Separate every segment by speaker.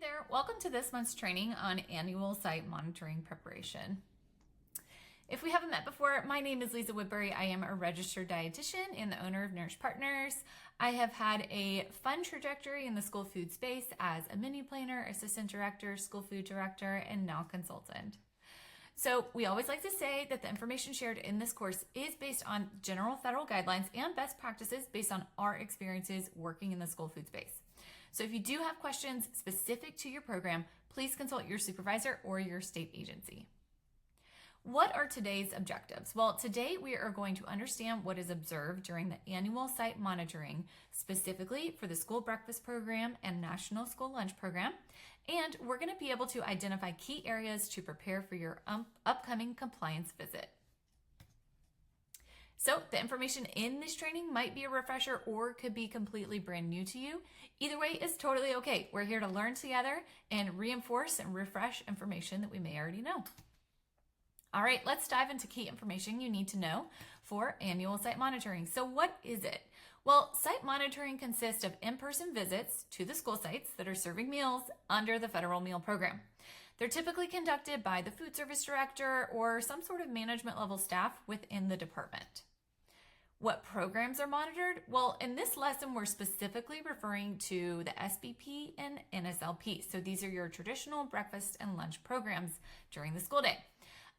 Speaker 1: there, welcome to this month's training on annual site monitoring preparation. If we haven't met before, my name is Leeza Woodbury. I am a registered dietitian and the owner of Nourish Partners. I have had a fun trajectory in the school food space as a menu planner, assistant director, school food director, and now consultant. So we always like to say that the information shared in this course is based on general federal guidelines and best practices based on our experiences working in the school food space. So if you do have questions specific to your program, please consult your supervisor or your state agency. What are today's objectives? Well, today we are going to understand what is observed during the annual site monitoring, specifically for the school breakfast program and national school lunch program. And we're going to be able to identify key areas to prepare for your upcoming compliance visit. So the information in this training might be a refresher or could be completely brand new to you. Either way is totally okay. We're here to learn together and reinforce and refresh information that we may already know. All right, let's dive into key information you need to know for annual site monitoring. So what is it? Well, site monitoring consists of in-person visits to the school sites that are serving meals under the federal meal program. They're typically conducted by the food service director or some sort of management level staff within the department. What programs are monitored? Well, in this lesson, we're specifically referring to the SBP and NSLP. So these are your traditional breakfast and lunch programs during the school day.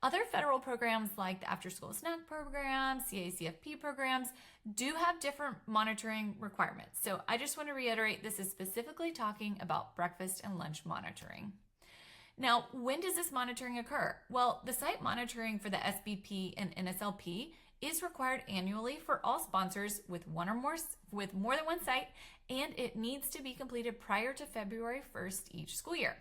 Speaker 1: Other federal programs like the after-school snack program, CACFP programs do have different monitoring requirements. So I just want to reiterate, this is specifically talking about breakfast and lunch monitoring. Now, when does this monitoring occur? Well, the site monitoring for the SBP and NSLP is required annually for all sponsors with more than one site, and it needs to be completed prior to February 1st each school year.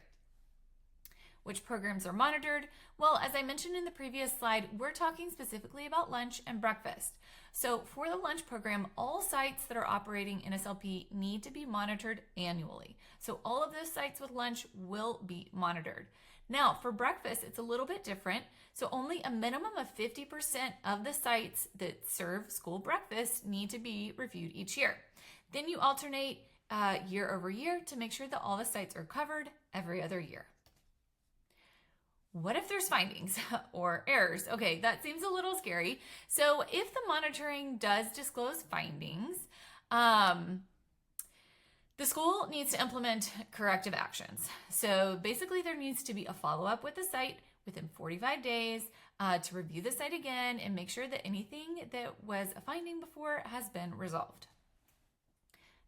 Speaker 1: Which programs are monitored? Well, as I mentioned in the previous slide, we're talking specifically about lunch and breakfast. So for the lunch program, all sites that are operating NSLP need to be monitored annually. So all of those sites with lunch will be monitored. Now for breakfast, it's a little bit different. So only a minimum of 50% of the sites that serve school breakfast need to be reviewed each year. Then you alternate year over year to make sure that all the sites are covered every other year. What if there's findings or errors? Okay, that seems a little scary. So if the monitoring does disclose findings, the school needs to implement corrective actions. So basically there needs to be a follow-up with the site within 45 days to review the site again and make sure that anything that was a finding before has been resolved.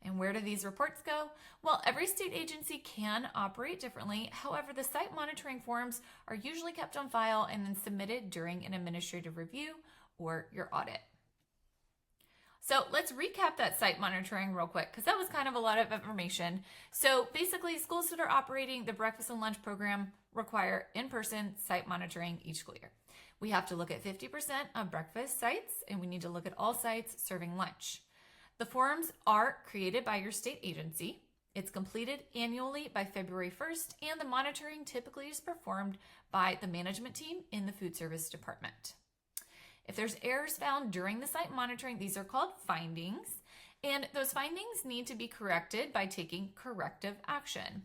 Speaker 1: And where do these reports go? Well, every state agency can operate differently. However, the site monitoring forms are usually kept on file and then submitted during an administrative review or your audit. So let's recap that site monitoring real quick because that was kind of a lot of information. So basically, schools that are operating the breakfast and lunch program require in-person site monitoring each school year. We have to look at 50% of breakfast sites and we need to look at all sites serving lunch. The forms are created by your state agency. It's completed annually by February 1st, and the monitoring typically is performed by the management team in the food service department. If there's errors found during the site monitoring, these are called findings, and those findings need to be corrected by taking corrective action.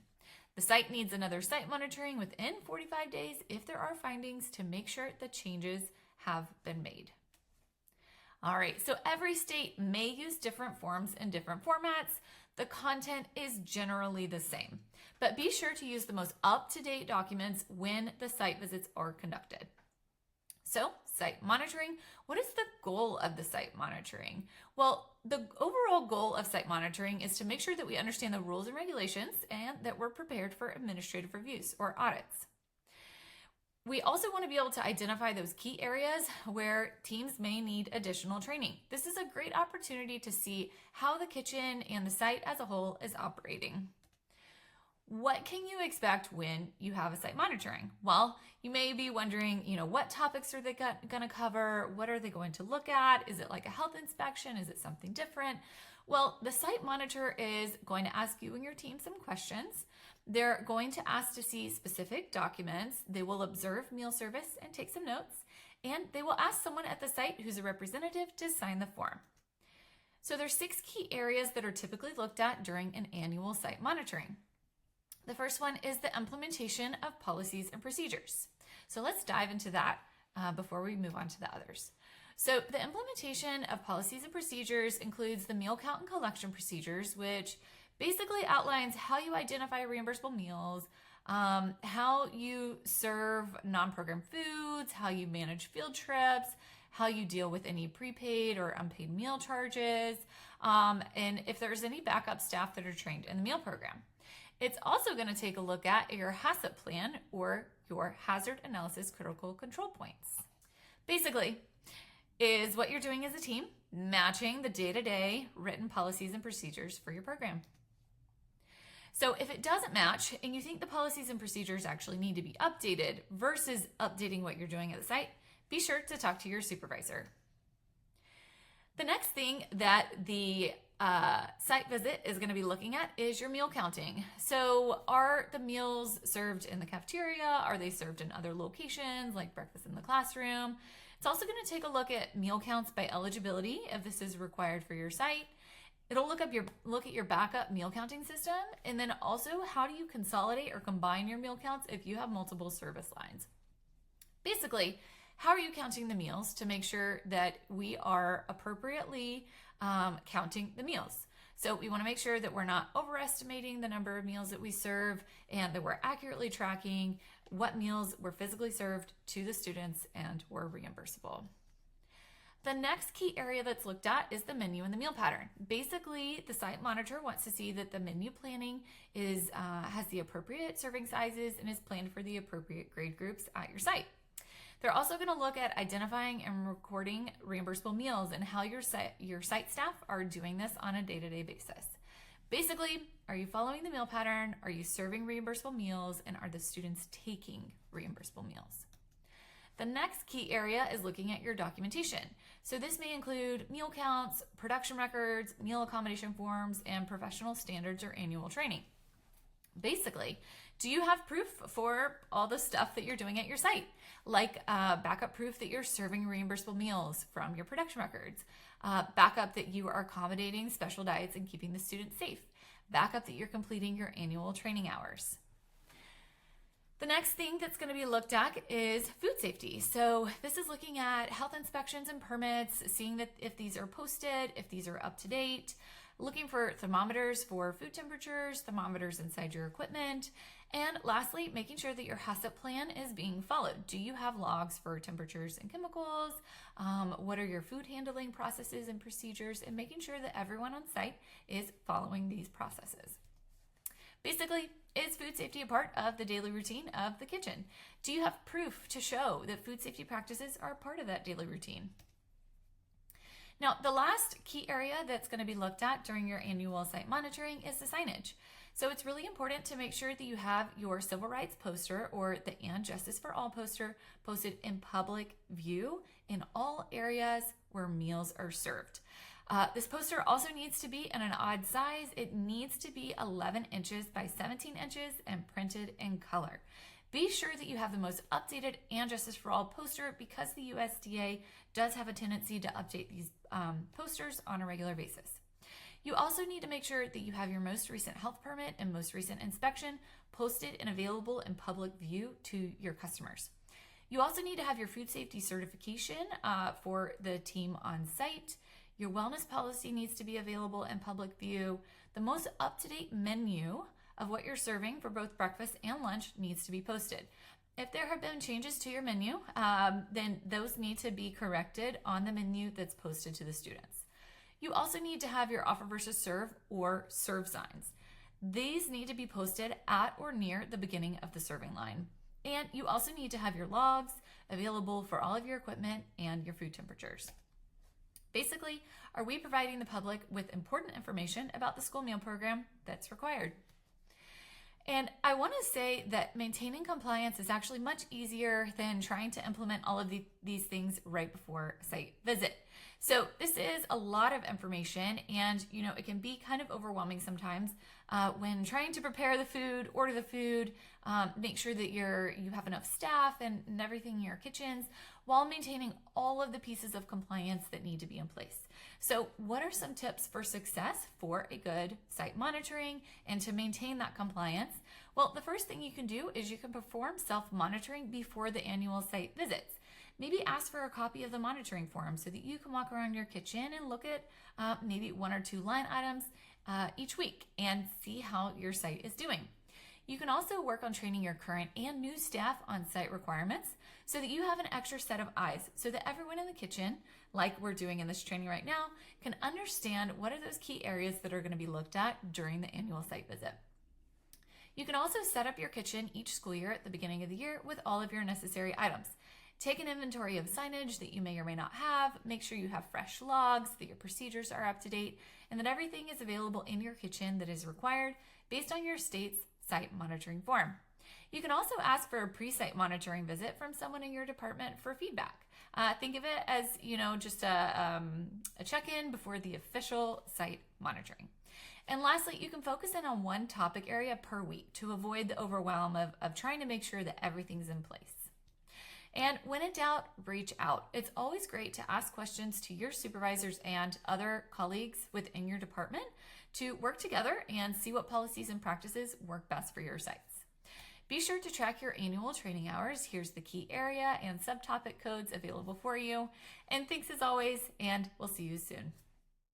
Speaker 1: The site needs another site monitoring within 45 days if there are findings to make sure the changes have been made. All right, so every state may use different forms in different formats. The content is generally the same, but be sure to use the most up-to-date documents when the site visits are conducted. So, site monitoring, what is the goal of the site monitoring? Well, the overall goal of site monitoring is to make sure that we understand the rules and regulations and that we're prepared for administrative reviews or audits. We also want to be able to identify those key areas where teams may need additional training. This is a great opportunity to see how the kitchen and the site as a whole is operating. What can you expect when you have a site monitoring? Well, you may be wondering, what topics are they going to cover? What are they going to look at? Is it like a health inspection? Is it something different? Well, the site monitor is going to ask you and your team some questions. They're going to ask to see specific documents. They will observe meal service and take some notes. And they will ask someone at the site who's a representative to sign the form. So there's 6 key areas that are typically looked at during an annual site monitoring. The first one is the implementation of policies and procedures. So let's dive into that before we move on to the others. So the implementation of policies and procedures includes the meal count and collection procedures, which basically outlines how you identify reimbursable meals, how you serve non-program foods, how you manage field trips, how you deal with any prepaid or unpaid meal charges, and if there's any backup staff that are trained in the meal program. It's also going to take a look at your HACCP plan, or your Hazard Analysis Critical Control Points. Basically, is what you're doing as a team, matching the day-to-day written policies and procedures for your program. So if it doesn't match and you think the policies and procedures actually need to be updated versus updating what you're doing at the site, be sure to talk to your supervisor. The next thing that the site visit is going to be looking at is your meal counting. So are the meals served in the cafeteria? Are they served in other locations like breakfast in the classroom? It's also going to take a look at meal counts by eligibility if this is required for your site. It'll look at your backup meal counting system, and then also how do you consolidate or combine your meal counts if you have multiple service lines. Basically, how are you counting the meals to make sure that we are appropriately counting the meals? So we want to make sure that we're not overestimating the number of meals that we serve and that we're accurately tracking what meals were physically served to the students and were reimbursable. The next key area that's looked at is the menu and the meal pattern. Basically, the site monitor wants to see that the menu planning has the appropriate serving sizes and is planned for the appropriate grade groups at your site. They're also going to look at identifying and recording reimbursable meals and how your site staff are doing this on a day-to-day basis. Basically, are you following the meal pattern? Are you serving reimbursable meals? And are the students taking reimbursable meals? The next key area is looking at your documentation. So this may include meal counts, production records, meal accommodation forms, and professional standards or annual training. Basically, do you have proof for all the stuff that you're doing at your site? Like backup proof that you're serving reimbursable meals from your production records, backup that you are accommodating special diets and keeping the students safe, backup that you're completing your annual training hours. The next thing that's going to be looked at is food safety. So this is looking at health inspections and permits, seeing that if these are posted, if these are up to date, looking for thermometers for food temperatures, thermometers inside your equipment, and lastly, making sure that your HACCP plan is being followed. Do you have logs for temperatures and chemicals? What are your food handling processes and procedures? And making sure that everyone on site is following these processes. Basically, is food safety a part of the daily routine of the kitchen? Do you have proof to show that food safety practices are part of that daily routine? Now, the last key area that's going to be looked at during your annual site monitoring is the signage. So it's really important to make sure that you have your civil rights poster or the And Justice for All poster posted in public view in all areas where meals are served. This poster also needs to be in an odd size. It needs to be 11 inches by 17 inches and printed in color. Be sure that you have the most updated And Justice for All poster because the USDA does have a tendency to update these posters on a regular basis. You also need to make sure that you have your most recent health permit and most recent inspection posted and available in public view to your customers. You also need to have your food safety certification for the team on site. Your wellness policy needs to be available in public view. The most up-to-date menu of what you're serving for both breakfast and lunch needs to be posted. If there have been changes to your menu, then those need to be corrected on the menu that's posted to the students. You also need to have your offer versus serve or serve signs. These need to be posted at or near the beginning of the serving line. And you also need to have your logs available for all of your equipment and your food temperatures. Basically, are we providing the public with important information about the school meal program that's required? And I want to say that maintaining compliance is actually much easier than trying to implement all of these things right before a site visit. So this is a lot of information, and it can be kind of overwhelming sometimes when trying to prepare the food, order the food, make sure that you have enough staff and everything in your kitchens while maintaining all of the pieces of compliance that need to be in place. So what are some tips for success for a good site monitoring and to maintain that compliance? Well, the first thing you can do is you can perform self-monitoring before the annual site visits. Maybe ask for a copy of the monitoring form so that you can walk around your kitchen and look at maybe 1 or 2 line items each week and see how your site is doing. You can also work on training your current and new staff on site requirements so that you have an extra set of eyes so that everyone in the kitchen, like we're doing in this training right now, can understand what are those key areas that are going to be looked at during the annual site visit. You can also set up your kitchen each school year at the beginning of the year with all of your necessary items. Take an inventory of signage that you may or may not have, make sure you have fresh logs, that your procedures are up to date, and that everything is available in your kitchen that is required based on your state's site monitoring form. You can also ask for a pre-site monitoring visit from someone in your department for feedback. Think of it as, just a check-in before the official site monitoring. And lastly, you can focus in on one topic area per week to avoid the overwhelm of trying to make sure that everything's in place. And when in doubt, reach out. It's always great to ask questions to your supervisors and other colleagues within your department to work together and see what policies and practices work best for your sites. Be sure to track your annual training hours. Here's the key area and subtopic codes available for you. And thanks as always, and we'll see you soon.